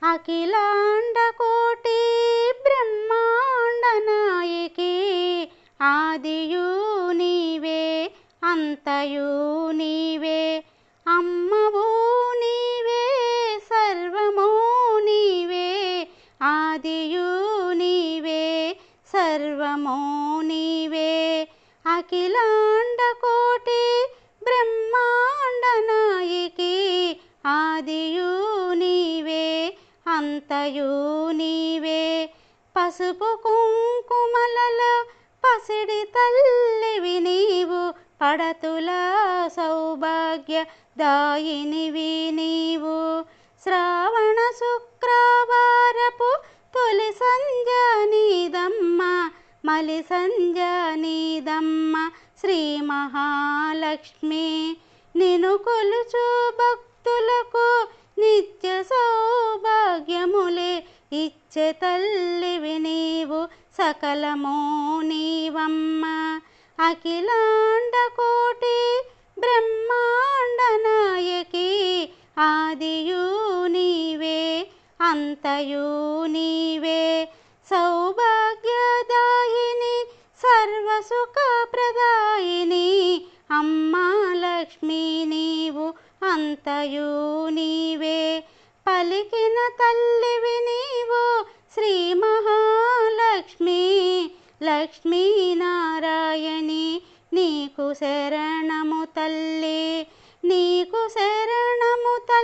అఖిలాండ కోటి బ్రహ్మాండ నాయకి ఆదియు నీవే అంతయు నీవే అమ్మవు నీవే సర్వము నీవే ఆదియు నీవే సర్వము నీవే అఖిలాండ కోటి బ్రహ్మాండ నాయకి ఆదియు నీవే అంతయు నీవే పసుపు కుంకుమలలో పసిడి తల్లివి నీవు పడతుల సౌభాగ్య దాయినివి నీవు శ్రావణ శుక్రవారపు తొలి సంధ్య నీదమ్మ మలి సంధ్య నీదమ్మ శ్రీ మహాలక్ష్మి నిన్ను కొలుచు భక్తులకు నిత్య సౌభాగ్యములే ఇచ్చే తల్లివి నీవు సకలము నీవమ్మ అఖిలాండ కోటి బ్రహ్మాండ నాయకి ఆదియు నీవే అంతయు నీవే సౌభాగ్యదాయిని సర్వసుఖప్రదాయిని అమ్మా లక్ష్మి నీవు అంతయు నీవే పలికిన తల్లివి నీవు శ్రీ మహాలక్ష్మి లక్ష్మీ నారాయణి నీకు శరణము తల్లి నీకు శరణము తల్లి